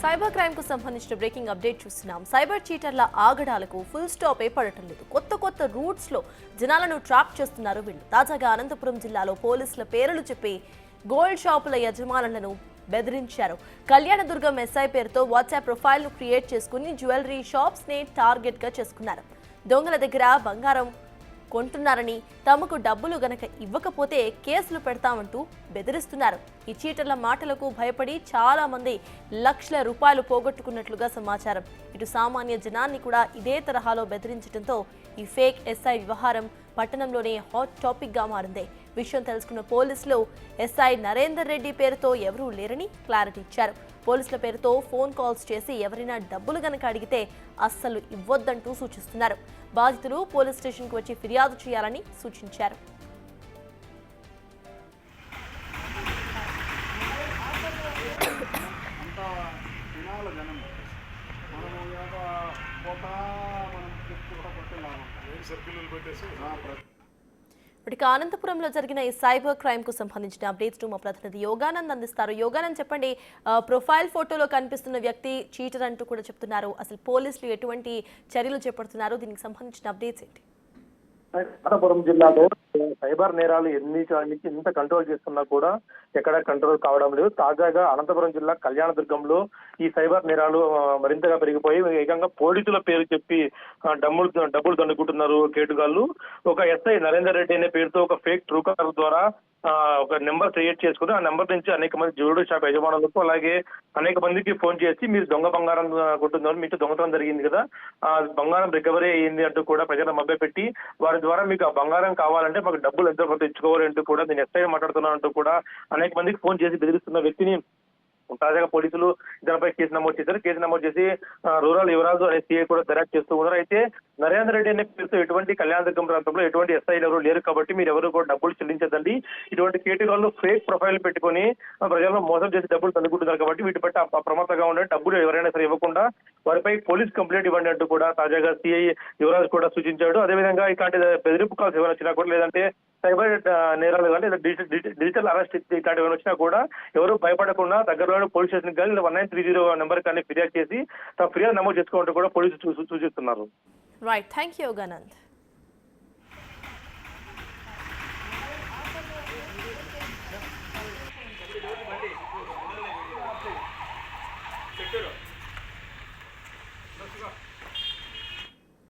Cyber crime కు సంబంధించిన breaking update చూస్తున్నాం. సైబర్ చీటర్ల ఆగడాలకు ఫుల్ స్టాప్ పడటం లేదు. కొత్త రూట్స్ లో జనాలను ట్రాప్ చేస్తున్నారు వీళ్ళు. తాజాగా అనంతపురం జిల్లాలో పోలీసుల పేర్లు చెప్పి గోల్డ్ షాపుల యజమానులను బెదిరించారు. కళ్యాణదుర్గం ఎస్ఐ పేరుతో వాట్సాప్ ప్రొఫైల్ ను క్రియేట్ చేసుకుని జ్యువెలరీ షాప్స్ ని టార్గెట్ గా చేసుకున్నారు. దొంగల దగ్గర బంగారం కొంటున్నారని, తమకు డబ్బులు గనక ఇవ్వకపోతే కేసులు పెడతామంటూ బెదిరిస్తున్నారు. ఈ చీటర్ల మాటలకు భయపడి చాలా మంది లక్షల రూపాయలు పోగొట్టుకున్నట్లుగా సమాచారం. ఇటు సామాన్య జనాన్ని కూడా ఇదే తరహాలో బెదిరించడంతో ఈ ఫేక్ ఎస్ఐ వ్యవహారం పట్టణంలోనే హాట్ టాపిక్ గా మారింది. విషయం తెలుసుకున్న పోలీసులు ఎస్ఐ నరేందర్ రెడ్డి పేరుతో ఎవరూ లేరని క్లారిటీ ఇచ్చారు. పోలీసుల పేరుతో ఫోన్ కాల్స్ చేసి ఎవరైనా డబ్బులు గనక అడిగితే అస్సలు ఇవ్వొద్దంటూ సూచిస్తున్నారు. బాధితులు పోలీస్ స్టేషన్కు వచ్చి ఫిర్యాదు చేయాలని సూచించారు. ఇక అనంతపురంలో జరిగిన ఈ సైబర్ క్రైమ్ కు సంబంధించిన అప్డేట్స్ మా ప్రతినిధి యోగానంద్ అందిస్తారు. యోగానంద్, చెప్పండి, ప్రొఫైల్ ఫోటోలో కనిపిస్తున్న వ్యక్తి చీటర్ అంటూ కూడా చెప్తున్నారు. అసలు పోలీసులు ఎటువంటి చర్యలు చేపడుతున్నారు? దీనికి సంబంధించిన అప్డేట్స్ ఏంటి? అనంతపురం జిల్లాలో సైబర్ నేరాలు ఎంత కంట్రోల్ చేస్తున్నా కూడా ఎక్కడ కంట్రోల్ కావడం లేదు. తాజాగా అనంతపురం జిల్లా కళ్యాణదుర్గంలో ఈ సైబర్ నేరాలు మరింతగా పెరిగిపోయి ఏకంగా పోలీసుల పేరు చెప్పి డబ్బులు దండుకుంటున్నారు కేటుగాళ్లు. ఒక ఎస్ఐ నరేందర్ రెడ్డి అనే పేరుతో ఒక ఫేక్ ట్రూ కాలర్ ద్వారా ఒక నెంబర్ క్రియేట్ చేసుకుని ఆ నెంబర్ నుంచి అనేక మంది జ్యువెలరీ షాప్ యజమానులకు అలాగే అనేక మందికి ఫోన్ చేసి మీరు దొంగ బంగారం కొంటున్నారు, మీతో దొంగతనం జరిగింది కదా, ఆ బంగారం రికవరీ అయ్యింది అంటూ కూడా ప్రజలను మభ్యపెట్టి వారి ద్వారా మీకు ఆ బంగారం కావాలంటే మాకు డబ్బులు ఎంతో కొంత ఇచ్చుకోవాలి అంటూ కూడా నేను ఎస్ఐ మాట్లాడుతున్నానంటూ కూడా అనేక మందికి ఫోన్ చేసి బెదిరిస్తున్న వ్యక్తిని తాజాగా పోలీసులు ఇతనిపై కేసు నమోదు చేశారు. కేసు నమోదు చేసి రూరల్ యువరాజు అనే సీఐ కూడా దర్యాప్తు చేస్తూ ఉన్నారు. అయితే నరేందర్ రెడ్డి అనే పేరుతో ఎటువంటి కళ్యాణదుర్గం ప్రాంతంలో ఎటువంటి ఎస్ఐలు ఎవరు లేరు కాబట్టి మీరు ఎవరు కూడా డబ్బులు చెల్లించదండి. ఇటువంటి కేటగిరీలో ఫేక్ ప్రొఫైల్ పెట్టుకుని ప్రజలను మోసం చేసి డబ్బులు తందుకుంటున్నారు కాబట్టి వీటి పట్ల అప్రమత్తంగా ఉండే డబ్బులు ఎవరైనా సరే ఇవ్వకుండా వారిపై పోలీస్ కంప్లైంట్ ఇవ్వండి అంటూ కూడా తాజాగా సీఐ యువరాజు కూడా సూచించాడు. అదేవిధంగా ఇలాంటి బెదిరింపు కాల్స్ ఏమైనా వచ్చినా కూడా లేదంటే సైబర్ నేరాలు కానీ డిజిటల్ అరెస్ట్ ఇట్లాంటి ఏమైనా వచ్చినా కూడా ఎవరు భయపడకుండా దగ్గరలో పోలీస్ స్టేషన్ కానీ 1930 నెంబర్ కానీ ఫిర్యాదు చేసి ఫిర్యాదు నమోదు చేసుకోవాలంటూ కూడా పోలీసులు సూచిస్తున్నారు. Right, thank you Yoganand.